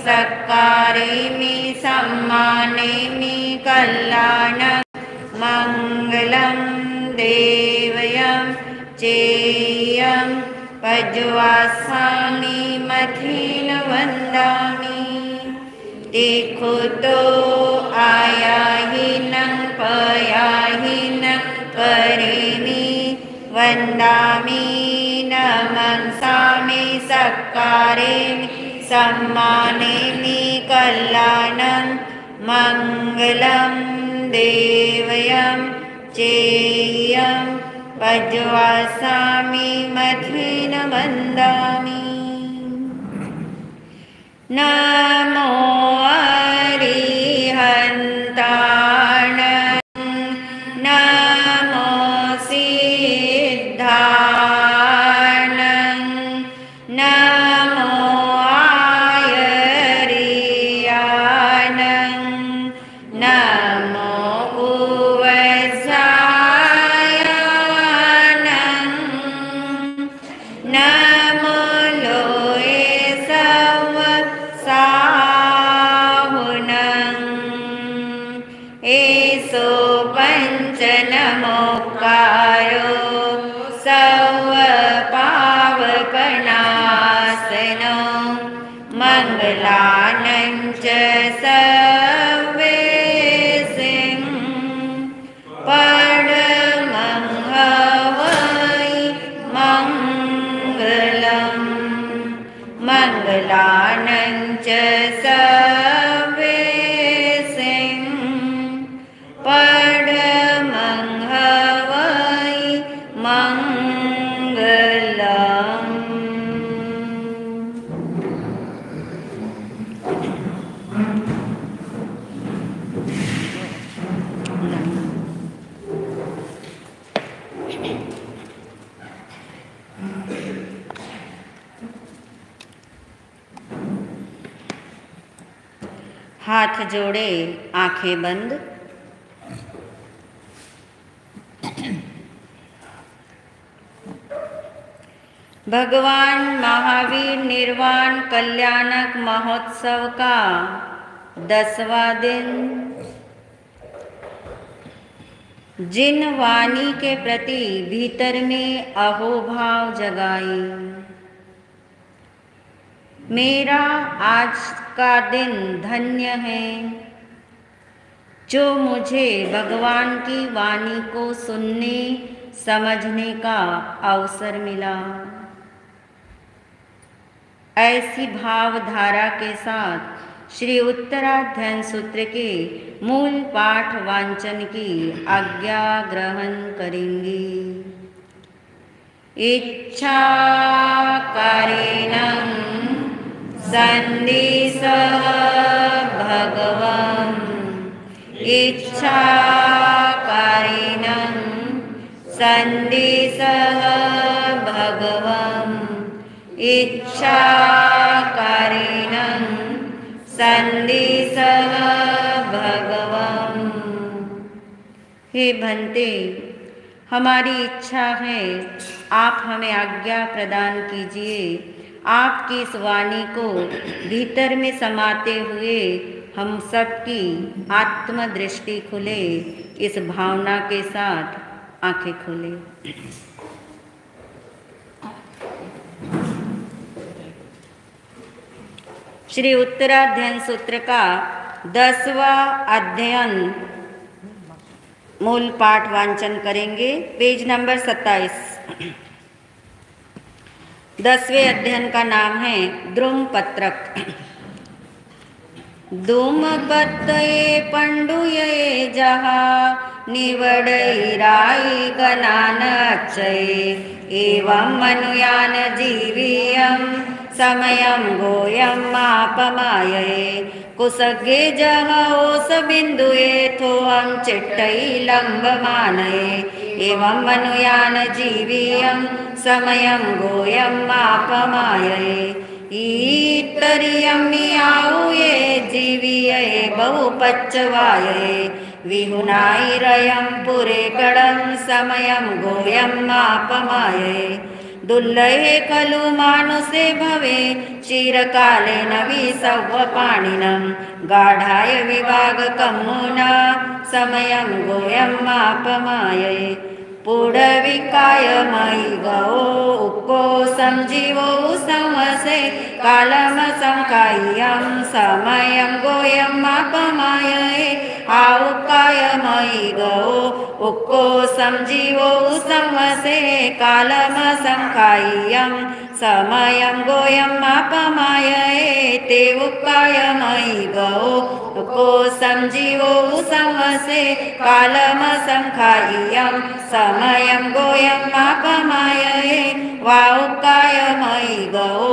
सत्कारेमि सम्मानेमि कल्याणं मङ्गलं देवयं चेयं पज्वासामि मथेन वन्दामि तिखुतो आयाहिनं पयाहिनं करेमि वन्दामि नमंसामि सत्कारेमि सम्मानेमि कल्याणं मङ्गलं देवयं चेयं पज्वासामि मथेन वन्दामि नमो अरिहन्ताणं नमो सिद्धाणं नमो आयर्याणं नमो उवजायाणं नमो लोये साहुनं एसो पञ्चनमोकारो सर्वपावपनाशनो मङ्गलानं च सर्वेसिं परमं हवै मङ्गलम् मङ्गलानं च सर्वेसिं परमं हवै मङ्गलम्। हाथ जोड़े आंखें बंद। भगवान महावीर निर्वाण कल्याणक महोत्सव का 10वां दिन जिन वाणी के प्रति भीतर में अहोभाव जगाई, मेरा आज का दिन धन्य है जो मुझे भगवान की वाणी को सुनने समझने का अवसर मिला। ऐसी भावधारा के साथ श्री उत्तराध्यान सूत्र के मूल पाठ वांचन की आज्ञा ग्रहण करेंगे। इच्छाकारिणं सन्दिशः भगवन् इच्छाकारिणं सन्दिशः भगवन् इच्छाकारिणं सन्दिशः भगवन्। हे भंते, हमारी इच्छा है आप हमें आज्ञा प्रदान कीजिए। आपकी इस वाणी को भीतर में समाते हुए हम सबकी आत्मदृष्टि खुले। इस भावना के साथ आंखें खोले। श्री उत्तराध्यान सूत्र का 10वां अध्ययन मूल पाठ वांचन करेंगे। Page number 27। 10वें अध्ययन का नाम है द्रुमपत्रक। धूमपत्तये पंडुये जहा निवडैराई गणानच्चये एवं मनुयान जीवीयं समयं गोयं मापमायये कुसगे जह ओस बिंदुये थोहं चिट्टै लंबमानये एवं मनुयान जीवीयं समयं गोयं मापमायये ईतरियं मियाऊये जीवीये बहुपच्चवाये विहुनाइरयं पुरे कडं समयं गोयं मापमाये दुर्लहे खलु मानुषे भवे चिरकालेन विसव्वपाणिनं गाढाय विभागकं मुना समयं गोयं मापमायै पुढविकाय मयि गौ उक्को संजीवो संवसे कालम संकाय्यं समयं गोयं मापमायै आउकाय मयि गौ उक्को संजीवो संवसे कालम संकाय्यं समयं गोयं मापमायै ते उक्काय मयि गौ उक्को संजीवो संवसे कालम संकाय्यं समयं गोयं मापमायै वाउकाय मयि गौ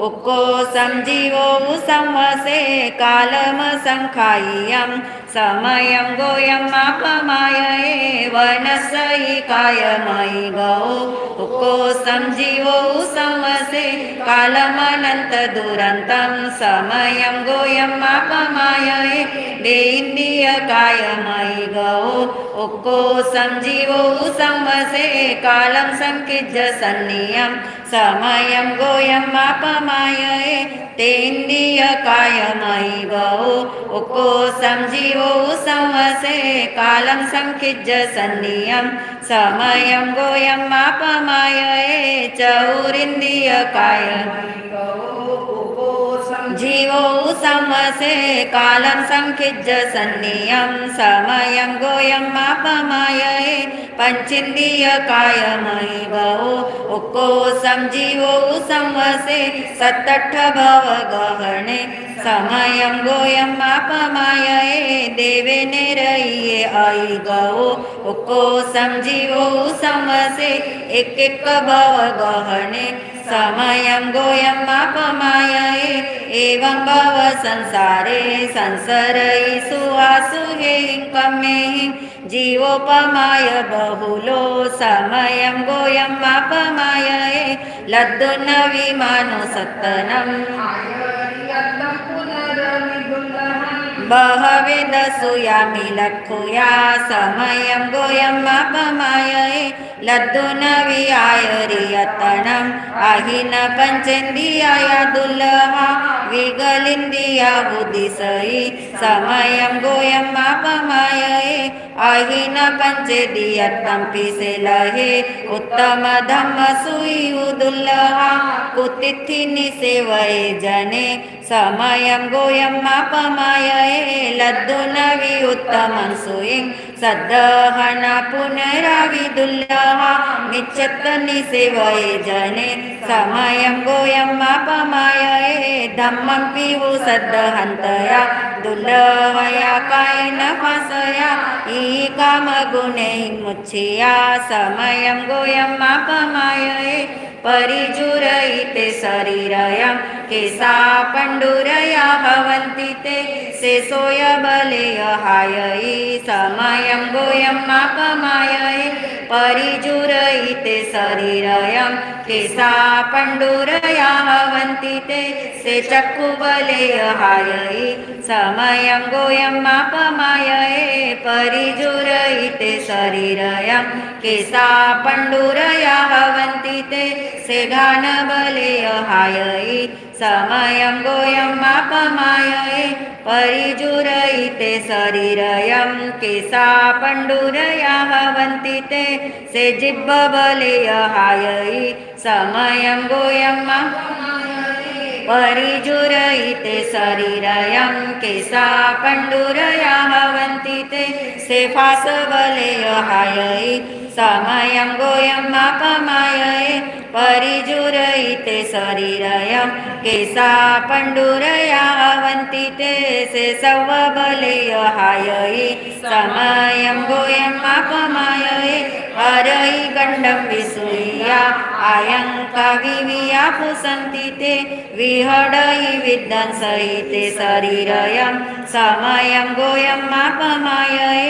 उक्को संजीवो संवसे कालम संकाय्यं समयं गोयं मापमायै वनसहिकाय मयि गौ उक्को संजीवो संवसे कालमनन्तदुरन्तं समयं गोयं मापमायै देन्द्रियकाय मयि गौ उक्को संजीवो संवसे कालं संकिज्य सन्नियं समयं गोयं मापमायै तेन्द्रियकाय मयि गौ उक्को संजीवो संवसे कालं संकिज्य सन्नियं समयं गोयं मापमायै चौरिन्द्रियकाय जीवो संवसे कालं संकिज्य सन्नियं समयं गोयं मापमायै पंचेन्द्रियकाय मयि गौ उक्को संजीवो संवसे सत्तट्ठ भव गहने समयं गोयं मापमायै देवेने रहिये आई गौ उक्को संजीवो संवसे एक भव गहने समयं गोयं मापमायै एवं भव संसारे संसरयिषु आसुहे कमेहि जीवोपमाय बहुलो समयं गोयं मापमायै लद्दुन विमानो सत्तनं बहवे दसूयामि लक्षुया समयं गोयं मापमायै लद्दुन विहायरियतनं आहिन पंचेन्द्रियाय दुर्लभा विगलिन्द्रिया बुद्धिसहि समयं गोयं मापमायै आहिन पंचेन्द्रियत्तं पिसेलहे उत्तम धम्म सुयु दुर्लभा कुतिथि निसेवये जने समयं गोयं मापमायै लद्दुन वि उत्तमं सुयिं सद्दहना पुनरावि दुर्लभा मिच्छत् निसेवये जने समयं गोयं मापमायै धम्मं पिबु सद्दहन्तया दुर्लभया कायेन फासया इ कामगुणे मुच्छया समयं गोयं मापमायै परिजुरयिते शरीरयं केसा पण्डुरया भवन्ति ते शेषोय बलेय हायै समयं गोयं मापमायै परिजुरयिते शरीरयं केसा पण्डुरया भवन्ति ते चक्षुबलेय हायै समयं गोयं मापमायै परिजुरयिते शरीरयं केसा पण्डुरया भवन्ति ते घानबलेय हायै समयं गोयं मापमायै परिजुरयिते शरीरयं केसा पण्डुरया भवन्ति ते जिह्वबलेय हायै समयं गोयं परिजुरयिते शरीरयं केसा पण्डुरया भवन्ति ते फासबलेय हायै समयं गोयं मापमायै परिजुरयिते शरीरयं केसा पण्डुरया भवन्ति ते शेषवबलेय हायै समयं गोयं मापमायै हरै गण्डं विसूया आयं कविविया पुसन्ति ते विहडै विध्वंसयिते शरीरयं समयं गोयं मापमायै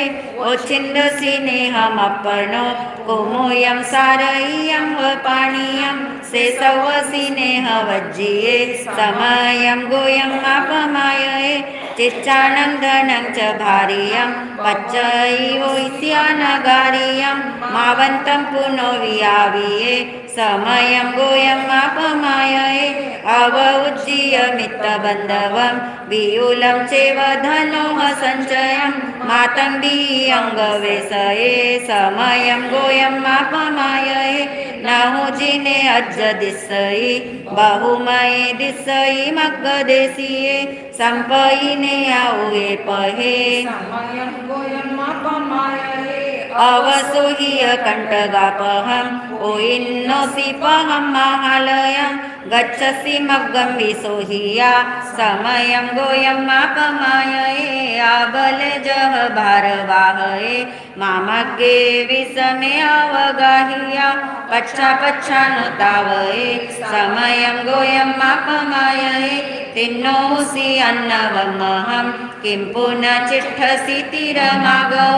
ओच्छिन्दसिनेहमपर्णो कुमुयं सारय्यं वपाणीयं शेषवसिनेहवज्जिये समयं गोयं मापमायै चिच्चानं धनं च भार्यं पच्चैवोऽस्यानगार्यं मावन्तं पुनो वियाविये समयं गोयम् आपमायये अवउज्जीय मित्तबन्धवं वियुलं चैव धनोः सञ्चयं मातङ्गी अङ्गवेशये समयं गोयम् आपमायये नहुजिने अज्ज दिस्सयि बहुमये दिस्सयि मग्गदेशिये संपयिने आउए पहे समयं गोयम् आपमायये अवसुह्य कंठगापहं ओइन्नोसिपहं महालयं गच्छसि मग्गं विसोहिया समयं गोयम् आपमायये आबलजः भारवाहये मामग्गे विषमे अवगाह्या पच्छानुतावये समयं गोयम् आपमायये तिन्नोसि अन्नवमहं किं पुनः चिट्ठसि तिरमागो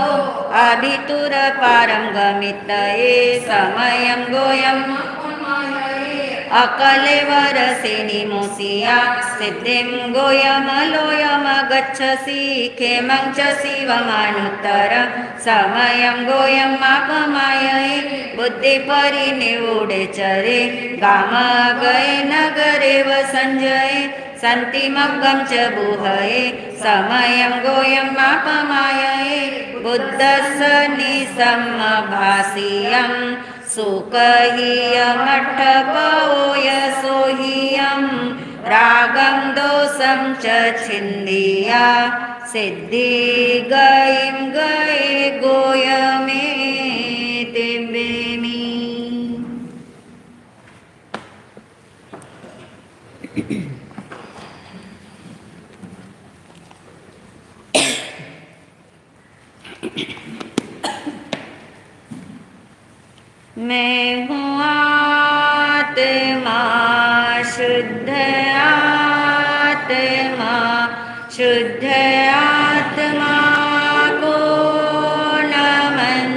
अभितुरपारं गमितये समयं गोयम् अकलेवरसेनिमोसिया सिद्धिं गोयमलोयम गच्छसि खेमं च शिवमानुत्तरं समयं गोयम् आपमायये बुद्धिपरिनिवूढे चरे गाम गए नगरेव सञ्जये सन्तिमग्गं च बुहये समयं गोयम् आपमायये बुद्धस्सनिसमभासीयं सुकहीयमठपवोयसोहीयं रागं दोषं च छिन्दिया सिद्धि गयिं गये गोयमेति बेमि। मैं हूँ आत्मा शुद्ध आत्मा शुद्ध आत्मा को नमन।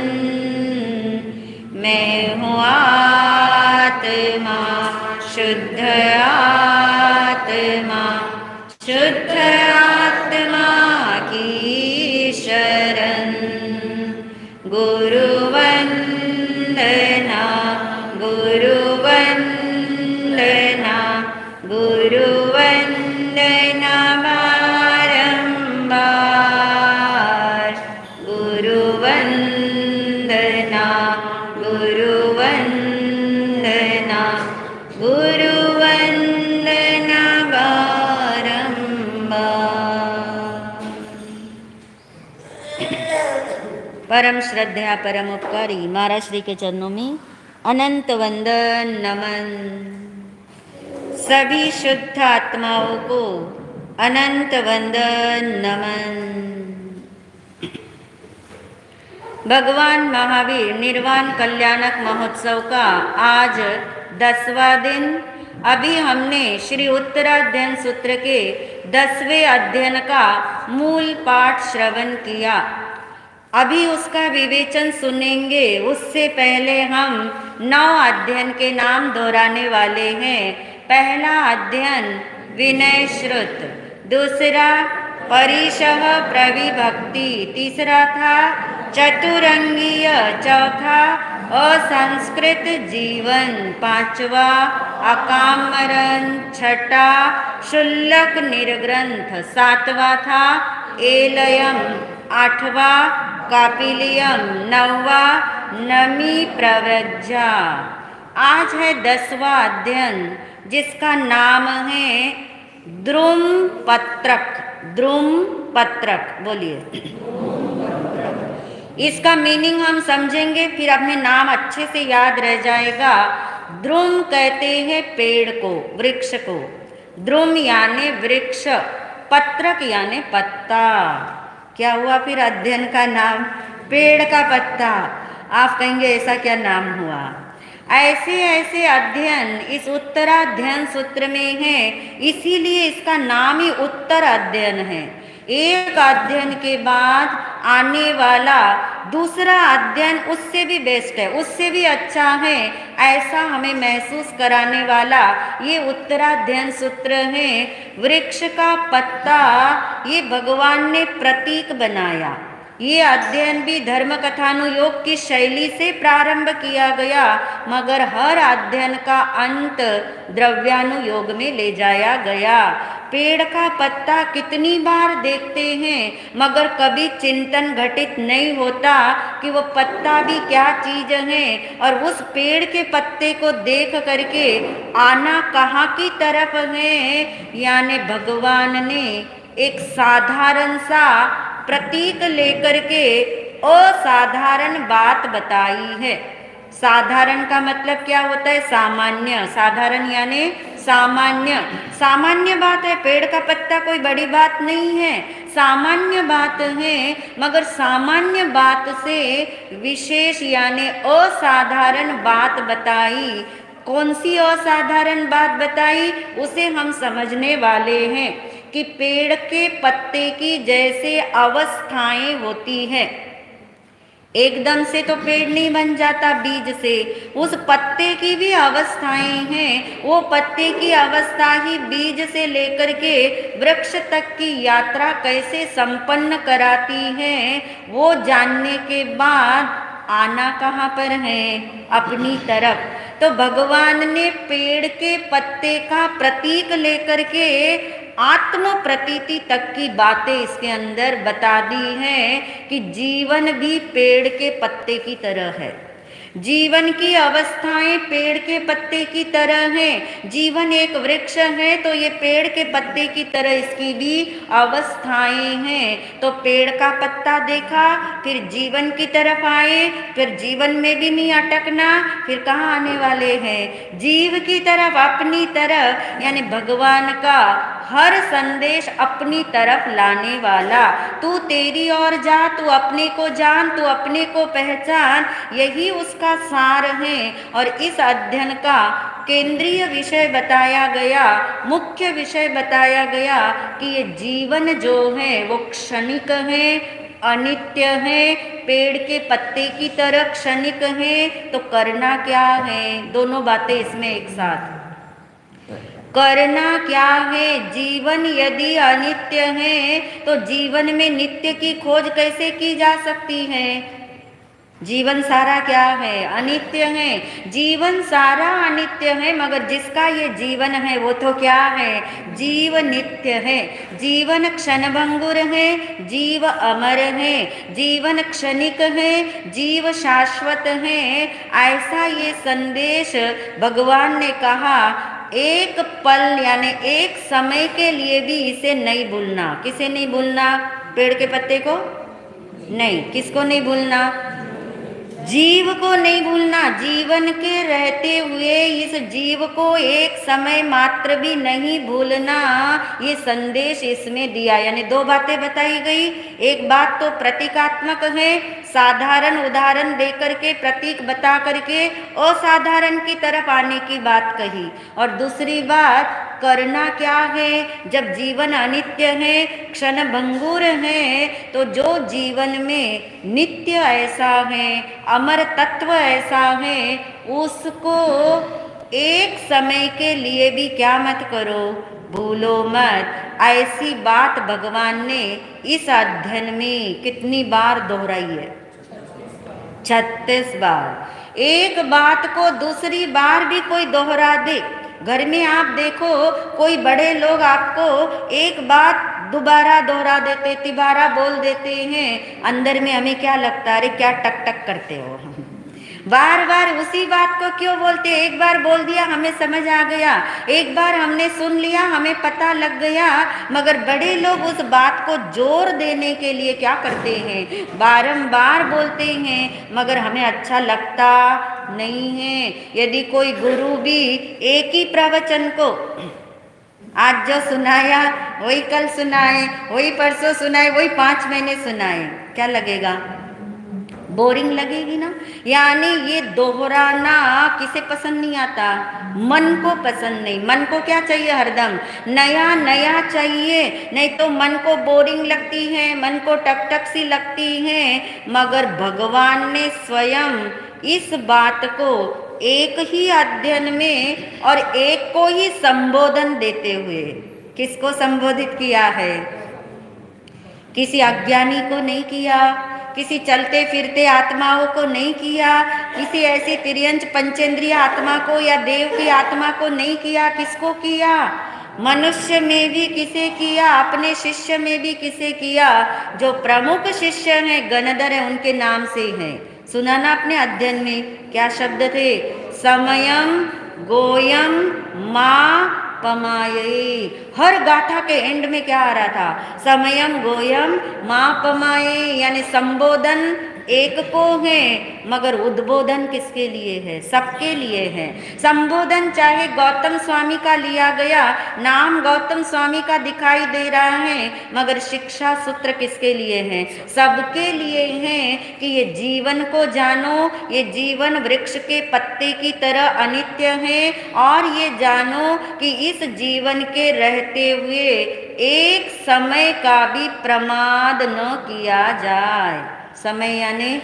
मैं हूँ आत्मा शुद्ध आत्मा शुद्ध आत्मा की शरण गुरुवंदना गुरुवंदना गुरुवंदना बारंबार गुरुवंदना गुरुवंदना गुरुवंदना बारंबार। परम श्रद्धा परम उपकारी महाराज श्री के चरणों में अनंत वंदन नमन। सभी शुद्ध आत्माओं को अनंत वंदन नमन। भगवान महावीर निर्वाण कल्याणक महोत्सव का आज 10वां दिन। अभी हमने श्री उत्तराध्ययन सूत्र के 10वें अध्ययन का मूल पाठ श्रवण किया। अभी उसका विवेचन सुनेंगे। उससे पहले हम 9 अध्ययन के नाम दोहराने वाले हैं। पहला अध्ययन विनय श्रुत, दूसरा परिशः प्रविभक्ति, तीसरा था चतुरंगीय, चौथा असंस्कृत जीवन, पांचवा अकामरण, छठा शुल्लक निर्ग्रंथ, सातवां था एलयम, आठवां कापिलियम, नौवा नमी प्रव्रजा। आज है 10वां अध्ययन जिसका नाम है द्रुम पत्रक। द्रुम पत्रक बोलिए। इसका मीनिंग हम समझेंगे, फिर अपने नाम अच्छे से याद रह जाएगा। द्रुम कहते हैं पेड़ को, वृक्ष को। द्रुम यानी वृक्ष, पत्रक यानी पत्ता। क्या हुआ फिर अध्ययन का नाम? पेड़ का पत्ता। आप कहेंगे ऐसा क्या नाम हुआ? ऐसे ऐसे अध्ययन इस उत्तराध्ययन सूत्र में है, इसीलिए इसका नाम ही उत्तर अध्ययन है। एक अध्ययन के बाद आने वाला दूसरा अध्ययन उससे भी बेस्ट है, उससे भी अच्छा है, ऐसा हमें महसूस कराने वाला ये उत्तराध्ययन सूत्र है। वृक्ष का पत्ता ये भगवान ने प्रतीक बनाया। ये अध्ययन भी धर्म कथानुयोग की शैली से प्रारंभ किया गया, मगर हर अध्ययन का अंत द्रव्यानुयोग में ले जाया गया। पेड़ का पत्ता कितनी बार देखते हैं, मगर कभी चिंतन घटित नहीं होता कि वो पत्ता भी क्या चीज है, और उस पेड़ के पत्ते को देख करके आना कहाँ की तरफ है। यानी भगवान ने एक साधारण सा प्रतीक लेकर के असाधारण बात बताई है। साधारण का मतलब क्या होता है? सामान्य। साधारण यानी सामान्य। सामान्य बात है, पेड़ का पत्ता कोई बड़ी बात नहीं है, सामान्य बात है। मगर सामान्य बात से विशेष यानी असाधारण बात बताई। कौन सी असाधारण बात बताई, उसे हम समझने वाले हैं कि पेड़ के पत्ते की जैसे अवस्थाएं होती हैं, एकदम से तो पेड़ नहीं बन जाता बीज से, उस पत्ते की भी अवस्थाएं हैं। वो पत्ते की अवस्था ही बीज से लेकर के वृक्ष तक की यात्रा कैसे संपन्न कराती है, वो जानने के बाद आना कहाँ पर है? अपनी तरफ। तो भगवान ने पेड़ के पत्ते का प्रतीक लेकर के आत्म प्रतीति तक की बातें इसके अंदर बता दी हैं कि जीवन भी पेड़ के पत्ते की तरह है। जीवन की अवस्थाएं पेड़ के पत्ते की तरह हैं। जीवन एक वृक्ष है तो ये पेड़ के पत्ते की तरह इसकी भी अवस्थाएं हैं। तो पेड़ का पत्ता देखा, फिर जीवन की तरफ आए, फिर जीवन में भी नहीं अटकना, फिर कहाँ आने वाले हैं? जीव की तरफ, अपनी तरफ। यानी भगवान का हर संदेश अपनी तरफ लाने वाला। तू तेरी ओर जा, तू अपने को जान, तू अपने को पहचान, यही उसका सार है। और इस अध्ययन का केंद्रीय विषय बताया गया, मुख्य विषय बताया गया कि ये जीवन जो है वो क्षणिक है, अनित्य है, पेड़ के पत्ते की तरह क्षणिक है। तो करना क्या है? दोनों बातें इसमें एक साथ। करना क्या है? जीवन यदि अनित्य है तो जीवन में नित्य की खोज कैसे की जा सकती है? जीवन सारा क्या है? अनित्य है। जीवन सारा अनित्य है, मगर जिसका ये जीवन है वो तो क्या है? जीव नित्य है। जीवन क्षणभंगुर है, जीव अमर है। जीवन क्षणिक है, जीव शाश्वत है। ऐसा ये संदेश भगवान ने कहा। एक पल यानी एक समय के लिए भी इसे नहीं भूलना। किसे नहीं भूलना? पेड़ के पत्ते को नहीं। किसको नहीं भूलना? जीव को नहीं भूलना। जीवन के रहते हुए इस जीव को एक समय मात्र भी नहीं भूलना, ये संदेश इसमें दिया। यानी दो बातें बताई गई। एक बात तो प्रतीकात्मक है, साधारण उदाहरण देकर के प्रतीक बता करके असाधारण की तरफ आने की बात कही। और दूसरी बात, करना क्या है? जब जीवन अनित्य है, क्षणभंगुर है, तो जो जीवन में नित्य ऐसा है, अमर तत्व ऐसा है, उसको एक समय के लिए भी क्या मत करो? भूलो मत। ऐसी बात भगवान ने इस अध्ययन में कितनी बार दोहराई है? 36 बार। एक बात को दूसरी बार भी कोई दोहरा दे, घर में आप देखो कोई बड़े लोग आपको एक बात दोबारा दोहरा देते, तिबारा बोल देते हैं, अंदर में हमें क्या लगता है? अरे क्या टक टक करते हो, बार बार उसी बात को क्यों बोलते? एक बार बोल दिया हमें समझ आ गया, एक बार हमने सुन लिया हमें पता लग गया। मगर बड़े लोग उस बात को जोर देने के लिए क्या करते हैं? बारंबार बोलते हैं, मगर हमें अच्छा लगता नहीं है। यदि कोई गुरु भी एक ही प्रवचन को आज जो सुनाया वही कल सुनाए, वही परसों सुनाए, वही 5 महीने सुनाए, क्या लगेगा? बोरिंग लगेगी ना। यानी ये दोहराना किसे पसंद नहीं आता? मन को पसंद नहीं। मन को क्या चाहिए? हरदम नया नया चाहिए, नहीं तो मन को बोरिंग लगती है, मन को टक टक सी लगती है। मगर भगवान ने स्वयं इस बात को एक ही अध्ययन में और एक को ही संबोधन देते हुए, किसको संबोधित किया है? किसी अज्ञानी को नहीं किया, किसी चलते फिरते आत्माओं को नहीं किया, किसी ऐसी तिर्यंच पंचेंद्रिय आत्मा को या देव की आत्मा को नहीं किया, किसको किया? मनुष्य में भी किसे किया, अपने शिष्य में भी किसे किया? जो प्रमुख शिष्य हैं, गणधर है, उनके नाम से हैं। सुना ना अपने अध्ययन में क्या शब्द थे? समयम गोयम माँ पमाये। हर गाथा के एंड में क्या आ रहा था? समयम गोयम माँ पमाये, यानी संबोधन एक को है मगर उद्बोधन किसके लिए है? सबके लिए है। संबोधन चाहे गौतम स्वामी का लिया गया, नाम गौतम स्वामी का दिखाई दे रहा है, मगर शिक्षा सूत्र किसके लिए है? सबके लिए है कि ये जीवन को जानो, ये जीवन वृक्ष के पत्ते की तरह अनित्य है, और ये जानो कि इस जीवन के रहते हुए एक समय का भी प्रमाद न किया जाए। समय यानी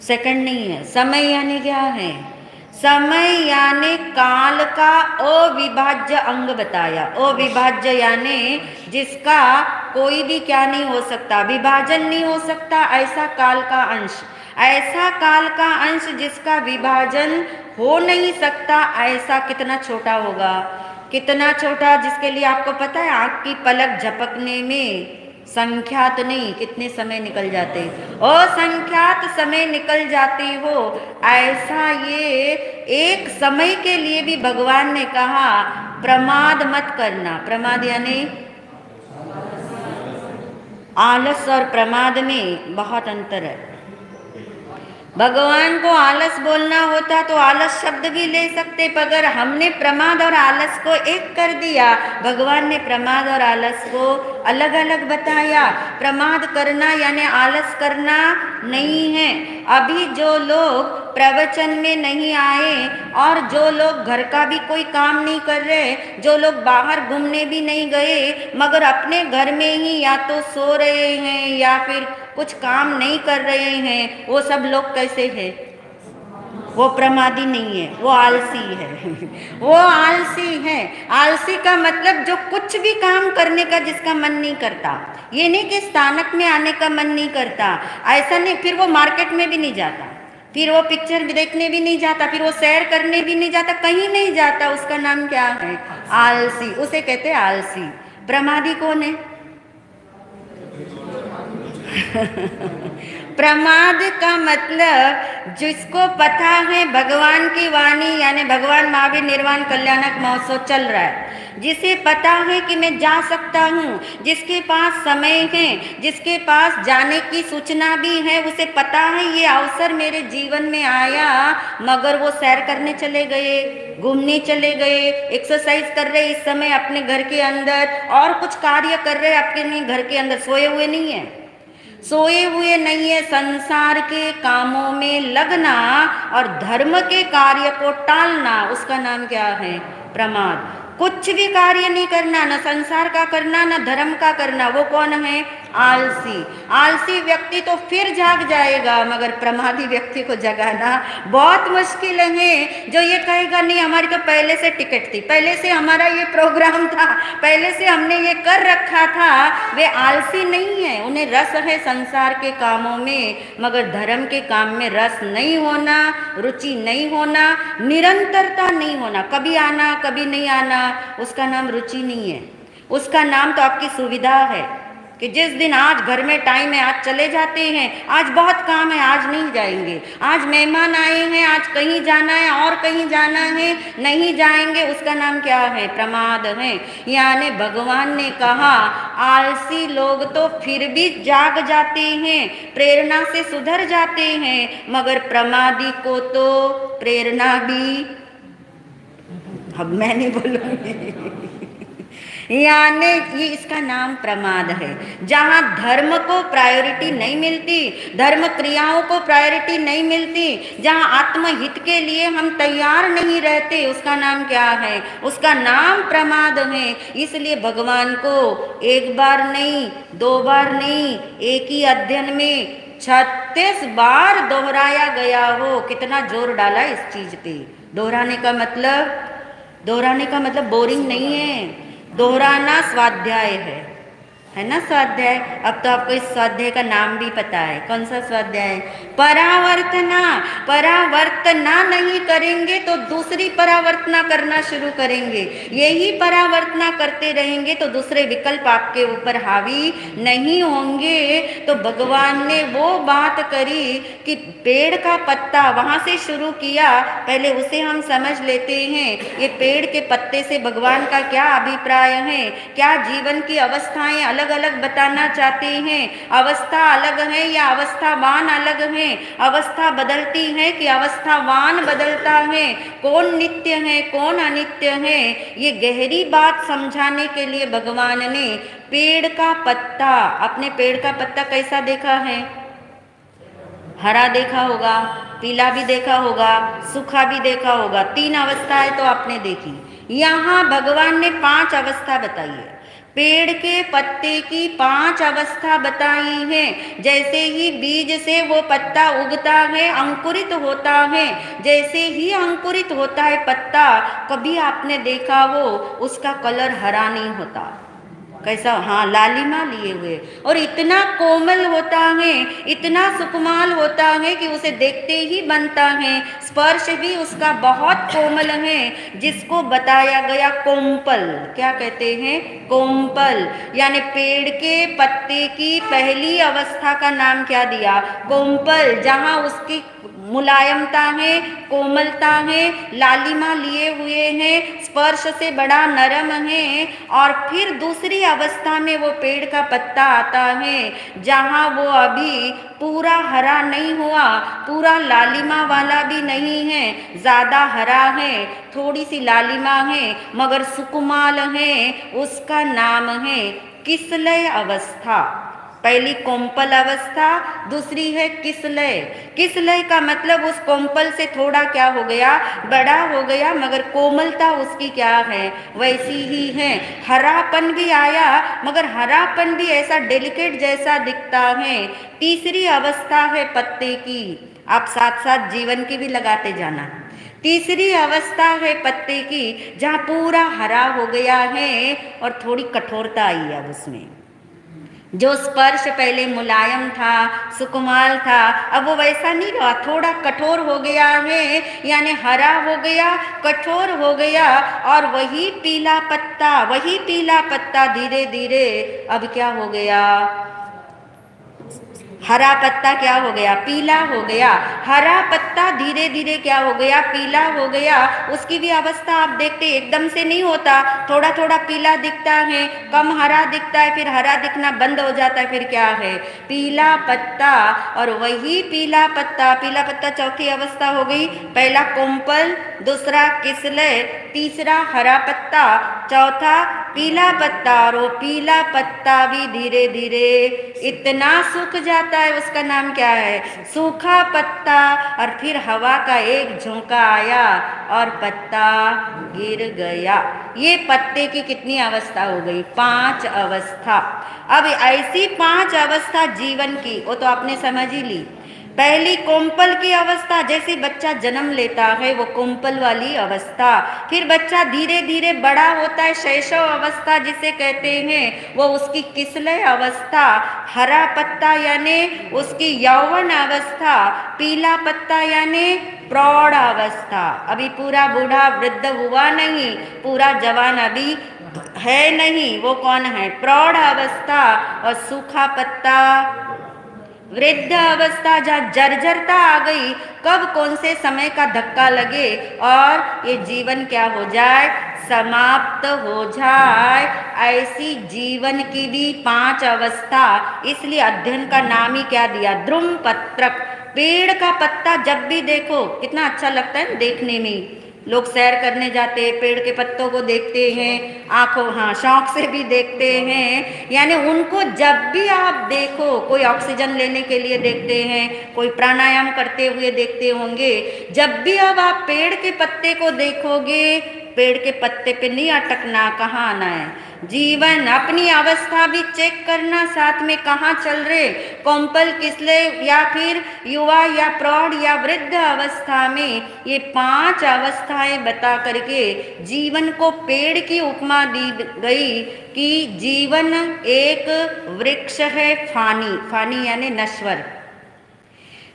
सेकंड नहीं है, समय यानी क्या है? समय यानी काल का अविभाज्य अंग बताया। अविभाज्य यानी जिसका कोई भी क्या नहीं हो सकता, विभाजन नहीं हो सकता, ऐसा काल का अंश। ऐसा काल का अंश जिसका विभाजन हो नहीं सकता, ऐसा कितना छोटा होगा? कितना छोटा, जिसके लिए आपको पता है आँख की पलक झपकने में संख्यात नहीं कितने समय निकल जाते, असंख्यात समय निकल जाती हो, ऐसा ये एक समय के लिए भी भगवान ने कहा प्रमाद मत करना। प्रमाद यानी आलस और प्रमाद में बहुत अंतर है। भगवान को आलस बोलना होता तो आलस शब्द भी ले सकते, मगर हमने प्रमाद और आलस को एक कर दिया। भगवान ने प्रमाद और आलस को अलग अलग बताया। प्रमाद करना यानी आलस करना नहीं है। अभी जो लोग प्रवचन में नहीं आए और जो लोग घर का भी कोई काम नहीं कर रहे, जो लोग बाहर घूमने भी नहीं गए मगर अपने घर में ही या तो सो रहे हैं या फिर कुछ काम नहीं कर रहे हैं, वो सब लोग कैसे हैं? वो प्रमादी नहीं है, वो आलसी है। वो आलसी है। आलसी का मतलब जो कुछ भी काम करने का जिसका मन नहीं करता। ये नहीं कि स्थानक में आने का मन नहीं करता, ऐसा नहीं। फिर वो मार्केट में भी नहीं जाता, फिर वो पिक्चर भी देखने भी नहीं जाता, फिर वो सैर करने भी नहीं जाता, कहीं नहीं जाता। उसका नाम क्या है? आलसी। उसे कहते हैं आलसी। प्रमादी कौन है? प्रमाद का मतलब जिसको पता है भगवान की वाणी यानी भगवान महावीर निर्वाण कल्याणक महोत्सव चल रहा है, जिसे पता है कि मैं जा सकता हूँ, जिसके पास समय है, जिसके पास जाने की सूचना भी है, उसे पता है ये अवसर मेरे जीवन में आया, मगर वो सैर करने चले गए, घूमने चले गए, एक्सरसाइज कर रहे इस समय अपने घर के अंदर, और कुछ कार्य कर रहे अपने घर के अंदर। सोए हुए नहीं है, सोए हुए नहीं है। संसार के कामों में लगना और धर्म के कार्य को टालना, उसका नाम क्या है? प्रमाद। कुछ भी कार्य नहीं करना, न संसार का करना न धर्म का करना, वो कौन है? आलसी। आलसी व्यक्ति तो फिर जाग जाएगा, मगर प्रमादी व्यक्ति को जगाना बहुत मुश्किल है। जो ये कहेगा नहीं हमारी तो पहले से टिकट थी, पहले से हमारा ये प्रोग्राम था, पहले से हमने ये कर रखा था, वे आलसी नहीं है। उन्हें रस है संसार के कामों में, मगर धर्म के काम में रस नहीं होना, रुचि नहीं होना, निरंतरता नहीं होना, कभी आना कभी नहीं आना, उसका नाम रुचि नहीं है। उसका नाम तो आपकी सुविधा है कि जिस दिन आज घर में टाइम है आज चले जाते हैं, आज बहुत काम है आज नहीं जाएंगे, आज मेहमान आए हैं आज कहीं जाना है और कहीं जाना है नहीं जाएंगे, उसका नाम क्या है? प्रमाद है। यानी भगवान ने कहा आलसी लोग तो फिर भी जाग जाते हैं, प्रेरणा से सुधर जाते हैं, मगर प्रमादी को तो प्रेरणा भी, अब मैं नहीं बोलूंगी, यानी ये इसका नाम प्रमाद है। जहाँ धर्म को प्रायोरिटी नहीं मिलती, धर्म क्रियाओं को प्रायोरिटी नहीं मिलती, जहाँ आत्महित के लिए हम तैयार नहीं रहते, उसका नाम क्या है? उसका नाम प्रमाद है। इसलिए भगवान को एक बार नहीं, दो बार नहीं, एक ही अध्ययन में 36 बार दोहराया गया हो। कितना जोर डाला इस चीज पे। दोहराने का मतलब बोरिंग नहीं है, दोहराना स्वाध्याय है। है ना स्वाध्याय। अब तो आपको इस स्वाध्याय का नाम भी पता है, कौन सा स्वाध्याय है? परावर्तना। परावर्तना नहीं करेंगे तो दूसरी परावर्तना करना शुरू करेंगे, यही परावर्तना करते रहेंगे तो दूसरे विकल्प आपके ऊपर हावी नहीं होंगे। तो भगवान ने वो बात करी कि पेड़ का पत्ता, वहां से शुरू किया। पहले उसे हम समझ लेते हैं, ये पेड़ के पत्ते से भगवान का क्या अभिप्राय है, क्या जीवन की अवस्थाएं अलग अलग बताना चाहते हैं। अवस्था अलग है या अवस्थावान अलग है? अवस्था बदलती है कि अवस्थावान बदलता है? कौन नित्य है कौन अनित्य है? ये गहरी बात समझाने के लिए भगवान ने पेड़ का पत्ता, अपने पेड़ का पत्ता कैसा देखा है? हरा देखा होगा, पीला भी देखा होगा, सूखा भी देखा होगा। 3 अवस्थाएं तो आपने देखी। यहाँ भगवान ने 5 अवस्था बताई है। पेड़ के पत्ते की 5 अवस्था बताई है। जैसे ही बीज से वो पत्ता उगता है, अंकुरित होता है, जैसे ही अंकुरित होता है पत्ता, कभी आपने देखा वो उसका कलर हरा नहीं होता, कैसा? हाँ, लालिमा लिए हुए, और इतना कोमल होता है, इतना सुकुमाल होता है कि उसे देखते ही बनता है। स्पर्श भी उसका बहुत कोमल है, जिसको बताया गया कोम्पल। क्या कहते हैं? कोम्पल। यानी पेड़ के पत्ते की पहली अवस्था का नाम क्या दिया? कोम्पल। जहाँ उसकी मुलायमता है, कोमलता है, लालिमा लिए हुए हैं, स्पर्श से बड़ा नरम है। और फिर दूसरी अवस्था में वो पेड़ का पत्ता आता है, जहाँ वो अभी पूरा हरा नहीं हुआ, पूरा लालिमा वाला भी नहीं है, ज़्यादा हरा है, थोड़ी सी लालिमा है, मगर सुकुमाल है। उसका नाम है किसलय अवस्था। पहली कोम्पल अवस्था, दूसरी है किसलय। किसलय का मतलब उस कोम्पल से थोड़ा क्या हो गया? बड़ा हो गया, मगर कोमलता उसकी क्या है? वैसी ही है। हरापन भी आया, मगर हरापन भी ऐसा डेलिकेट जैसा दिखता है। तीसरी अवस्था है पत्ते की। आप साथ साथ जीवन की भी लगाते जाना। तीसरी अवस्था है पत्ते की, जहाँ पूरा हरा हो गया है और थोड़ी कठोरता आई है अब उसमें। जो स्पर्श पहले मुलायम था, सुकुमाल था, अब वो वैसा नहीं रहा, थोड़ा कठोर हो गया है। यानी हरा हो गया, कठोर हो गया। और वही पीला पत्ता धीरे धीरे अब क्या हो गया? हरा पत्ता क्या हो गया? पीला हो गया। हरा पत्ता धीरे धीरे क्या हो गया? पीला हो गया। उसकी भी अवस्था आप देखते, एकदम से नहीं होता, थोड़ा थोड़ा पीला दिखता है, कम हरा दिखता है, फिर हरा दिखना बंद हो जाता है, फिर क्या है? पीला पत्ता। और वही पीला पत्ता चौथी अवस्था हो गई। पहला कोम्पल, दूसरा किसलय, तीसरा हरा पत्ता, चौथा पीला पत्ता। और वो पीला पत्ता भी धीरे धीरे इतना सूख जाता है, उसका नाम क्या है? सूखा पत्ता। और फिर हवा का एक झोंका आया और पत्ता गिर गया। ये पत्ते की कितनी अवस्था हो गई? 5 अवस्था। अब ऐसी 5 अवस्था जीवन की, वो तो आपने समझ ही ली। पहली कोम्पल की अवस्था, जैसे बच्चा जन्म लेता है वो कोम्पल वाली अवस्था। फिर बच्चा धीरे धीरे बड़ा होता है, शैशव अवस्था जिसे कहते हैं, वो उसकी किसलय अवस्था। हरा पत्ता यानी उसकी यौवन अवस्था। पीला पत्ता यानी प्रौढ़ अवस्था। अभी पूरा बूढ़ा वृद्ध हुआ नहीं, पूरा जवान अभी है नहीं, वो कौन है? प्रौढ़ अवस्था। और सूखा पत्ता वृद्ध अवस्था, जहाँ जर्जरता आ गई, कब कौन से समय का धक्का लगे और ये जीवन क्या हो जाए? समाप्त हो जाए। ऐसी जीवन की भी 5 अवस्था। इसलिए अध्ययन का नाम ही क्या दिया? द्रुम पत्रक। पेड़ का पत्ता जब भी देखो कितना अच्छा लगता है देखने में। लोग सैर करने जाते हैं, पेड़ के पत्तों को देखते हैं, आंखों, हाँ, शौक से भी देखते हैं। यानी उनको जब भी आप देखो, कोई ऑक्सीजन लेने के लिए देखते हैं, कोई प्राणायाम करते हुए देखते होंगे। जब भी अब आप पेड़ के पत्ते को देखोगे, पेड़ के पत्ते पे नहीं अटकना, कहाँ आना है। जीवन अपनी अवस्था भी चेक करना, साथ में कहाँ चल रहे, कोम्पल किसले, या फिर युवा या प्रौढ़ या वृद्ध अवस्था में। ये 5 अवस्थाएं बता करके जीवन को पेड़ की उपमा दी गई कि जीवन एक वृक्ष है फानी, फानी यानी नश्वर।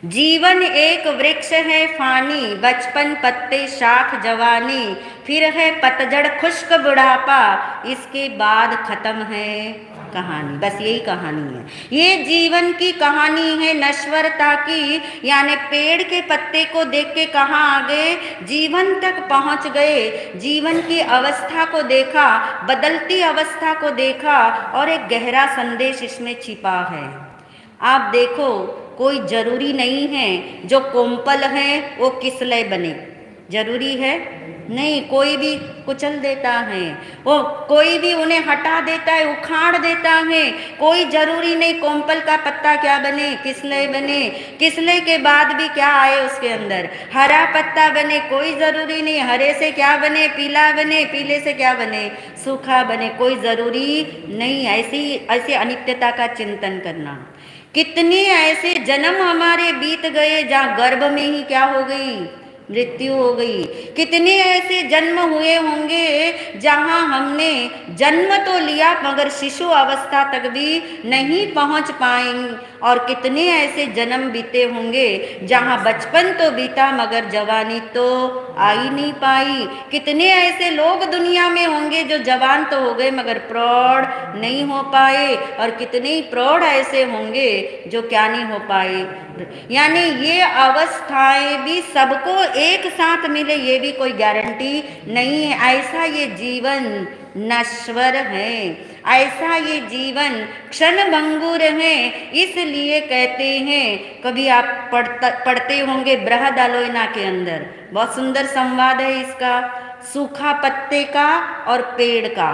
जीवन एक वृक्ष है फानी, बचपन पत्ते शाख जवानी, फिर है पतझड़ खुश्क बुढ़ापा, इसके बाद खत्म है कहानी। बस यही कहानी है, ये जीवन की कहानी है नश्वरता की। यानी पेड़ के पत्ते को देख के कहाँ आ गए, जीवन तक पहुँच गए। जीवन की अवस्था को देखा, बदलती अवस्था को देखा, और एक गहरा संदेश इसमें छिपा है। आप देखो, कोई जरूरी नहीं है जो कोम्पल है वो किसलय बने, जरूरी है नहीं। कोई भी कुचल देता है, वो कोई भी उन्हें हटा देता है, उखाड़ देता है। कोई जरूरी नहीं कोम्पल का पत्ता क्या बने, किसलय बने। किसलय के बाद भी क्या आए उसके अंदर, हरा पत्ता बने, कोई जरूरी नहीं। हरे से क्या बने, पीला बने, पीले से क्या बने, सूखा बने, कोई जरूरी नहीं। ऐसी अनित्यता का चिंतन करना। कितने ऐसे जन्म हमारे बीत गए जहाँ गर्भ में ही क्या हो गई, मृत्यु हो गई। कितने ऐसे जन्म हुए होंगे जहाँ हमने जन्म तो लिया मगर शिशु अवस्था तक भी नहीं पहुँच पाएंगे। और कितने ऐसे जन्म बीते होंगे जहाँ बचपन तो बीता मगर जवानी तो आ ही नहीं पाई। कितने ऐसे लोग दुनिया में होंगे जो जवान तो हो गए मगर प्रौढ़ नहीं हो पाए। और कितने ही प्रौढ़ ऐसे होंगे जो क्या नहीं हो पाए। यानी ये अवस्थाएं भी सबको एक साथ मिले ये भी कोई गारंटी नहीं है। ऐसा ये जीवन नश्वर है, ऐसा ये जीवन क्षणभंगुर है। इसलिए कहते हैं, कभी आप पढ़ते होंगे बृहदालोचना के अंदर, बहुत सुंदर संवाद है इसका, सूखा पत्ते का और पेड़ का।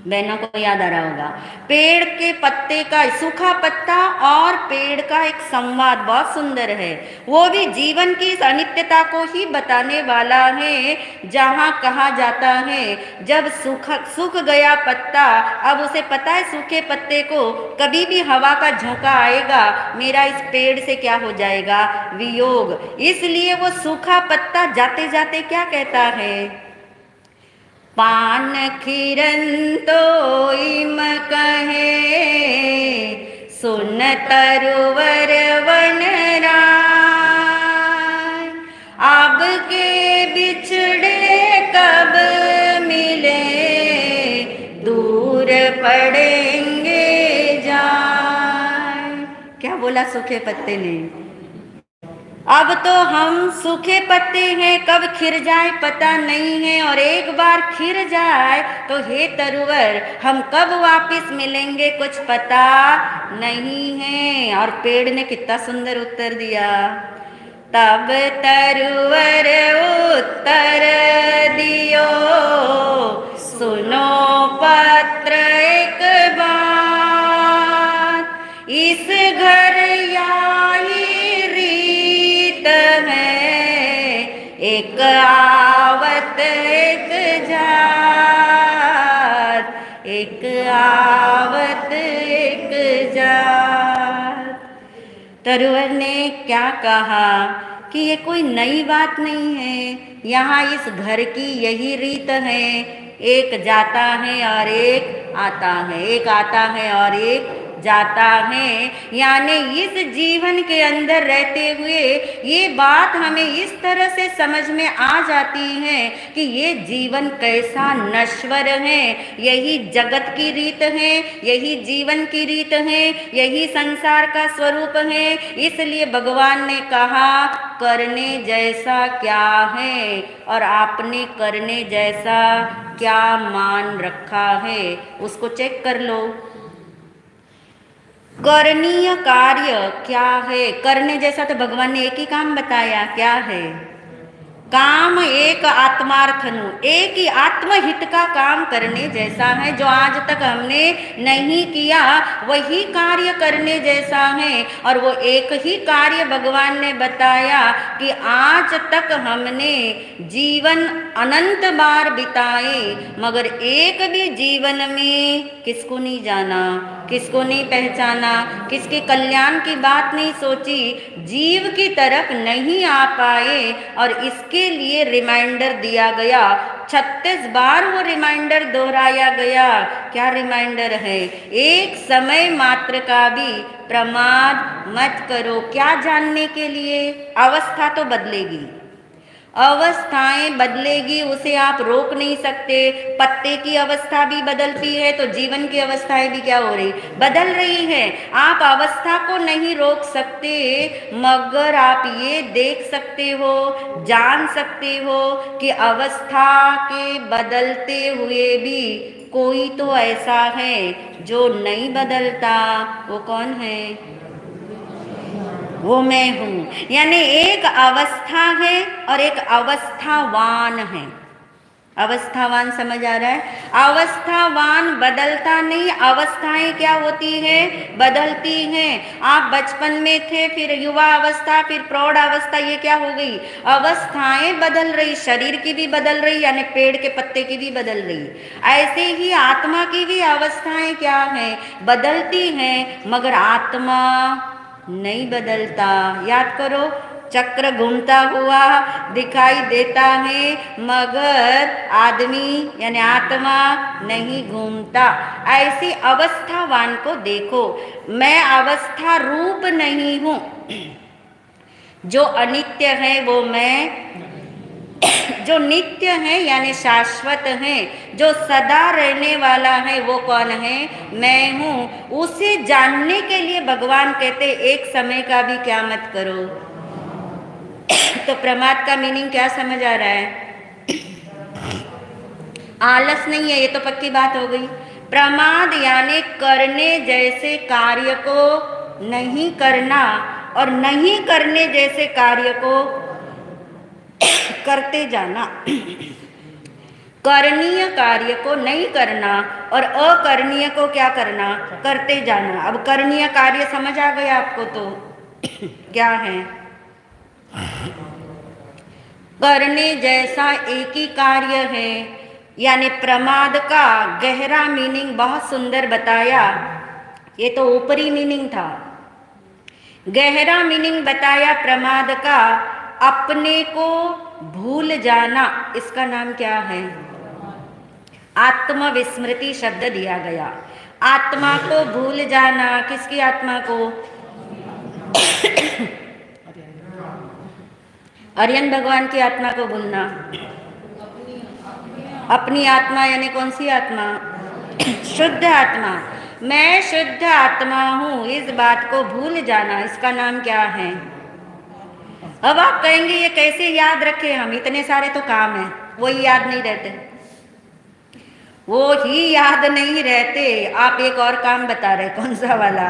बहनों को याद आ रहा होगा, पेड़ के पत्ते का, सूखा पत्ता और पेड़ का एक संवाद बहुत सुंदर है। वो भी जीवन की इस अनित्यता को ही बताने वाला है। जहाँ कहा जाता है जब सूख गया पत्ता, अब उसे पता है सूखे पत्ते को कभी भी हवा का झोंका आएगा, मेरा इस पेड़ से क्या हो जाएगा, वियोग। इसलिए वो सूखा पत्ता जाते जाते क्या कहता है, पान खिरन तो इम कहे, सुन तरुवर वन राय। अब के बिछड़े कब मिले, दूर पड़ेंगे जाए। क्या बोला सूखे पत्ते ने, अब तो हम सूखे पत्ते हैं, कब खिर जाए पता नहीं है। और एक बार खिर जाए तो हे तरुवर हम कब वापस मिलेंगे कुछ पता नहीं है। और पेड़ ने कितना सुंदर उत्तर दिया, तब तरुवर उत्तर दियो, सुनो पत्र एक बात, इस घर याही है, एक आवत एक जात, एक आवत एक जात। तरुवर ने क्या कहा कि ये कोई नई बात नहीं है, यहाँ इस घर की यही रीत है, एक जाता है और एक आता है, एक आता है और एक जाता है। यानी इस जीवन के अंदर रहते हुए ये बात हमें इस तरह से समझ में आ जाती है कि ये जीवन कैसा नश्वर है। यही जगत की रीत है, यही जीवन की रीत है, यही संसार का स्वरूप है। इसलिए भगवान ने कहा करने जैसा क्या है और आपने करने जैसा क्या मान रखा है उसको चेक कर लो। करणीय कार्य क्या है, करने जैसा तो भगवान ने एक ही काम बताया, क्या है, काम एक आत्मार्थनु, एक ही आत्महित का काम करने जैसा है। जो आज तक हमने नहीं किया वही कार्य करने जैसा है। और वो एक ही कार्य भगवान ने बताया कि आज तक हमने जीवन अनंत बार बिताए, मगर एक भी जीवन में किसको नहीं जाना, किसको नहीं पहचाना, किसके कल्याण की बात नहीं सोची, जीव की तरफ नहीं आ पाए। और इसके लिए रिमाइंडर दिया गया, 36 बार वो रिमाइंडर दोहराया गया। क्या रिमाइंडर है? एक समय मात्र का भी प्रमाद मत करो। क्या जानने के लिए? अवस्था तो बदलेगी, अवस्थाएं बदलेगी, उसे आप रोक नहीं सकते। पत्ते की अवस्था भी बदलती है तो जीवन की अवस्थाएं भी क्या हो रही, बदल रही है। आप अवस्था को नहीं रोक सकते, मगर आप ये देख सकते हो, जान सकते हो कि अवस्था के बदलते हुए भी कोई तो ऐसा है जो नहीं बदलता। वो कौन है? वो मैं हूँ। यानी एक अवस्था है और एक अवस्थावान है। अवस्थावान समझ आ रहा है? अवस्थावान बदलता नहीं, अवस्थाएं क्या होती है, बदलती हैं। आप बचपन में थे, फिर युवा अवस्था, फिर प्रौढ़ अवस्था, ये क्या हो गई, अवस्थाएं बदल रही। शरीर की भी बदल रही, यानी पेड़ के पत्ते की भी बदल रही। ऐसे ही आत्मा की भी अवस्थाएं क्या हैं, बदलती हैं, मगर आत्मा नहीं बदलता। याद करो, चक्र घूमता हुआ दिखाई देता है, मगर आदमी यानी आत्मा नहीं घूमता। ऐसी अवस्थावान को देखो। मैं अवस्था रूप नहीं हूँ। जो अनित्य है वो मैं, जो नित्य है यानी शाश्वत है, जो सदा रहने वाला है वो कौन है, मैं हूँ। उसे जानने के लिए भगवान कहते एक समय का भी क्या मत करो। तो प्रमाद का मीनिंग क्या समझ आ रहा है? आलस नहीं है, ये तो पक्की बात हो गई। प्रमाद यानी करने जैसे कार्य को नहीं करना और नहीं करने जैसे कार्य को करते जाना। करणीय कार्य को नहीं करना और अकरणीय को क्या करना, करते जाना। अब करणीय कार्य समझ आ गया आपको तो क्या है? करने जैसा एक ही कार्य है। यानी प्रमाद का गहरा मीनिंग बहुत सुंदर बताया। ये तो ऊपरी मीनिंग था, गहरा मीनिंग बताया प्रमाद का। अपने को भूल जाना, इसका नाम क्या है? आत्मविस्मृति शब्द दिया गया। आत्मा को भूल जाना। किसकी आत्मा को? आर्यन भगवान की आत्मा को भूलना। अपनी आत्मा यानी कौन सी आत्मा? शुद्ध आत्मा। मैं शुद्ध आत्मा हूँ, इस बात को भूल जाना, इसका नाम क्या है? अब आप कहेंगे ये कैसे याद रखे हम, इतने सारे तो काम हैं, वो ही याद नहीं रहते। वो ही याद नहीं रहते। आप एक और काम बता रहे, कौन सा वाला?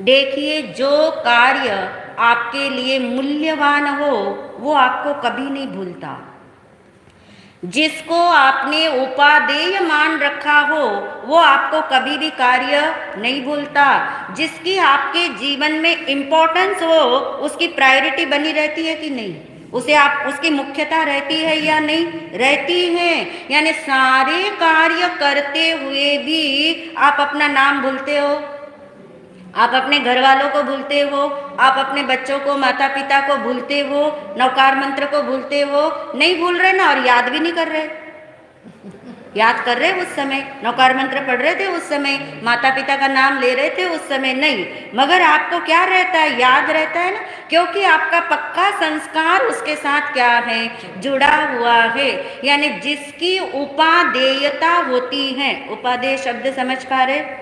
देखिए, जो कार्य आपके लिए मूल्यवान हो वो आपको कभी नहीं भूलता। जिसको आपने उपादेय मान रखा हो वो आपको कभी भी कार्य नहीं भूलता। जिसकी आपके जीवन में इम्पोर्टेंस हो उसकी प्रायोरिटी बनी रहती है कि नहीं? उसे आप, उसकी मुख्यता रहती है या नहीं? रहती है। यानी सारे कार्य करते हुए भी आप अपना नाम भूलते हो, आप अपने घर वालों को भूलते हो, आप अपने बच्चों को, माता पिता को भूलते हो, नवकार मंत्र को भूलते हो। नहीं भूल रहे ना, और याद भी नहीं कर रहे। याद कर रहे उस समय, नवकार मंत्र पढ़ रहे थे उस समय, माता पिता का नाम ले रहे थे उस समय, नहीं, मगर आपको क्या रहता है? याद रहता है ना, क्योंकि आपका पक्का संस्कार उसके साथ क्या है? जुड़ा हुआ है। यानी जिसकी उपादेयता होती है, उपादेय शब्द समझ पा रहे?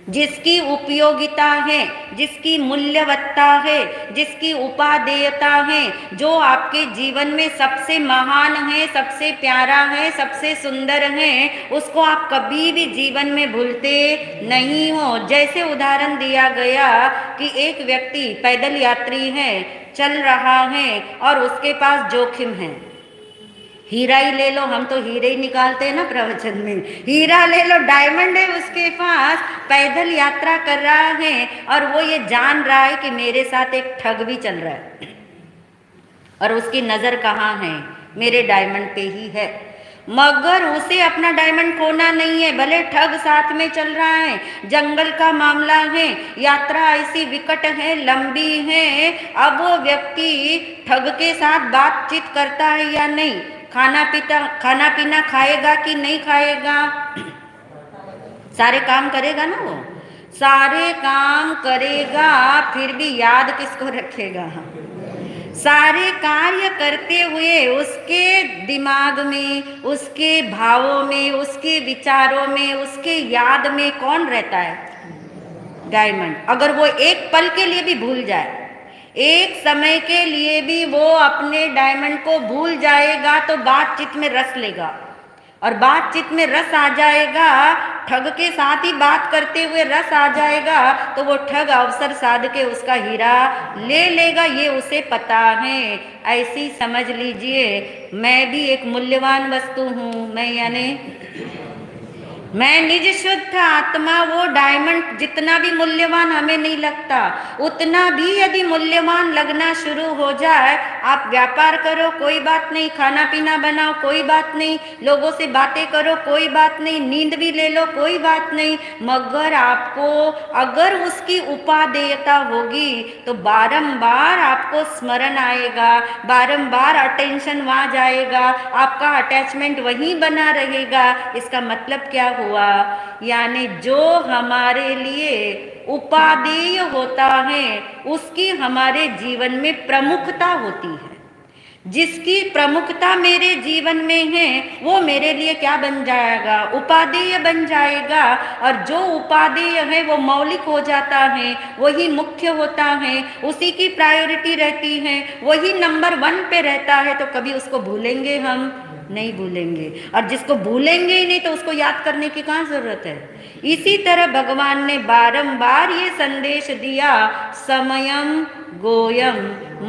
जिसकी उपयोगिता है, जिसकी मूल्यवत्ता है, जिसकी उपादेयता है, जो आपके जीवन में सबसे महान है, सबसे प्यारा है, सबसे सुंदर है, उसको आप कभी भी जीवन में भूलते नहीं हो। जैसे उदाहरण दिया गया कि एक व्यक्ति पैदल यात्री है, चल रहा है और उसके पास जोखिम है। हीरा ही ले लो, हम तो हीरे ही निकालते हैं ना प्रवचन में, हीरा ले लो, डायमंड है उसके पास, पैदल यात्रा कर रहा है और वो ये जान रहा है कि मेरे साथ एक ठग भी चल रहा है और उसकी नज़र कहाँ है? मेरे डायमंड पे ही है। मगर उसे अपना डायमंड खोना नहीं है, भले ठग साथ में चल रहा है, जंगल का मामला है, यात्रा ऐसी विकट है, लंबी है। अब वो व्यक्ति ठग के साथ बातचीत करता है या नहीं? खाना पीना खाएगा कि नहीं खाएगा? सारे काम करेगा ना, वो सारे काम करेगा, फिर भी याद किसको रखेगा? सारे कार्य करते हुए उसके दिमाग में, उसके भावों में, उसके विचारों में, उसके याद में कौन रहता है? डायमंड। अगर वो एक पल के लिए भी भूल जाए, एक समय के लिए भी वो अपने डायमंड को भूल जाएगा तो बातचीत में रस लेगा, और बातचीत में रस आ जाएगा, ठग के साथ ही बात करते हुए रस आ जाएगा, तो वो ठग अवसर साध के उसका हीरा ले लेगा, ये उसे पता है। ऐसी समझ लीजिए, मैं भी एक मूल्यवान वस्तु हूँ। मैं यानी मैं निज शुद्ध आत्मा, वो डायमंड जितना भी मूल्यवान हमें नहीं लगता, उतना भी यदि मूल्यवान लगना शुरू हो जाए, आप व्यापार करो कोई बात नहीं, खाना पीना बनाओ कोई बात नहीं, लोगों से बातें करो कोई बात नहीं, नींद भी ले लो कोई बात नहीं, मगर आपको अगर उसकी उपादेयता होगी तो बारंबार आपको स्मरण आएगा, बारंबार अटेंशन वहाँ जाएगा, आपका अटैचमेंट वहीं बना रहेगा। इसका मतलब क्या हुआ? यानी जो हमारे लिए उपादेय होता है उसकी हमारे जीवन में प्रमुखता होती है। जिसकी प्रमुखता मेरे जीवन में है वो मेरे लिए क्या बन जाएगा? उपादेय बन जाएगा। और जो उपादेय है वो मौलिक हो जाता है, वही मुख्य होता है, उसी की प्रायोरिटी रहती है, वही नंबर 1 पे रहता है, तो कभी उसको भूलेंगे हम? नहीं भूलेंगे। और जिसको भूलेंगे ही नहीं तो उसको याद करने की कहाँ जरूरत है? इसी तरह भगवान ने बारंबार ये संदेश दिया, समयम गोयम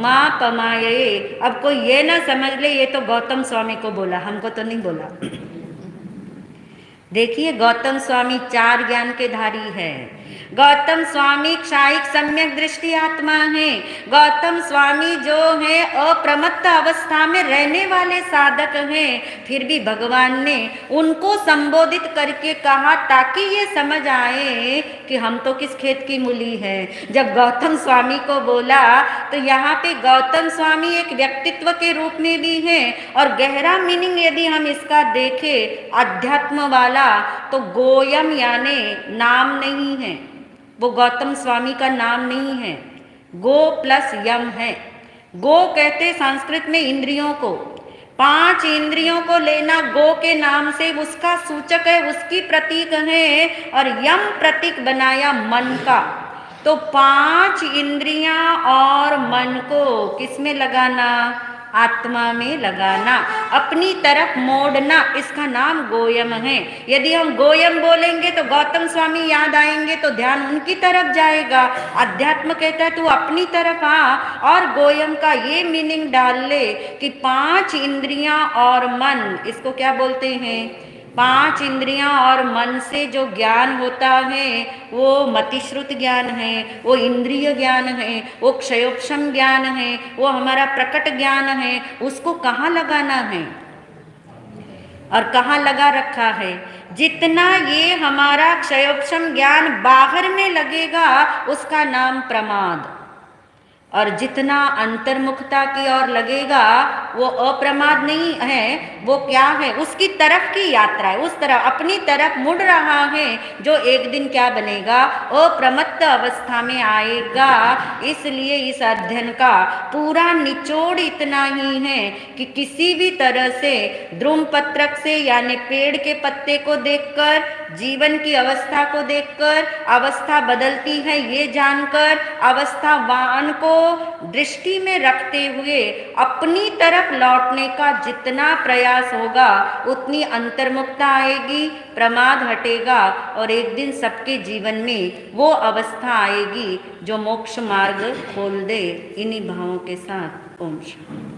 माँ पमाये। अब कोई ये ना समझ ले ये तो गौतम स्वामी को बोला, हमको तो नहीं बोला। देखिए, गौतम स्वामी 4 ज्ञान के धारी है। गौतम स्वामी क्षायिक सम्यक दृष्टि आत्मा है। गौतम स्वामी जो है अप्रमत्त अवस्था में रहने वाले साधक हैं। फिर भी भगवान ने उनको संबोधित करके कहा ताकि ये समझ आए कि हम तो किस खेत की मूली है। जब गौतम स्वामी को बोला तो यहाँ पे गौतम स्वामी एक व्यक्तित्व के रूप में भी है, और गहरा मीनिंग यदि हम इसका देखें अध्यात्म वाला, तो गोयम यानी नाम नहीं है, वो गौतम स्वामी का नाम नहीं है, गो प्लस यम है। गो कहते संस्कृत में इंद्रियों को, 5 इंद्रियों को लेना गो के नाम से, उसका सूचक है, उसकी प्रतीक है। और यम प्रतीक बनाया मन का, तो 5 इंद्रियां और मन को किसमें लगाना? आत्मा में लगाना, अपनी तरफ मोड़ना, इसका नाम गोयम है। यदि हम गोयम बोलेंगे तो गौतम स्वामी याद आएंगे तो ध्यान उनकी तरफ जाएगा। अध्यात्म कहता है तू अपनी तरफ आ, और गोयम का ये मीनिंग डाल ले कि 5 इंद्रियां और मन, इसको क्या बोलते हैं? 5 इंद्रियां और मन से जो ज्ञान होता है वो मतिश्रुत ज्ञान है, वो इंद्रिय ज्ञान है, वो क्षयोपशम ज्ञान है, वो हमारा प्रकट ज्ञान है। उसको कहाँ लगाना है और कहाँ लगा रखा है? जितना ये हमारा क्षयोपशम ज्ञान बाहर में लगेगा उसका नाम प्रमाद, और जितना अंतर्मुखता की ओर लगेगा वो अप्रमाद नहीं है। वो क्या है? उसकी तरफ की यात्रा है, उस तरफ अपनी तरफ मुड़ रहा है, जो एक दिन क्या बनेगा? अप्रमत्त अवस्था में आएगा। इसलिए इस अध्ययन का पूरा निचोड़ इतना ही है कि किसी भी तरह से द्रुम पत्रक से यानी पेड़ के पत्ते को देखकर, जीवन की अवस्था को देखकर, अवस्था बदलती है ये जानकर, अवस्थावान को दृष्टि में रखते हुए अपनी तरफ लौटने का जितना प्रयास होगा उतनी अंतर्मुखता आएगी, प्रमाद हटेगा और एक दिन सबके जीवन में वो अवस्था आएगी जो मोक्ष मार्ग खोल दे। इन्हीं भावों के साथ ओम शांति।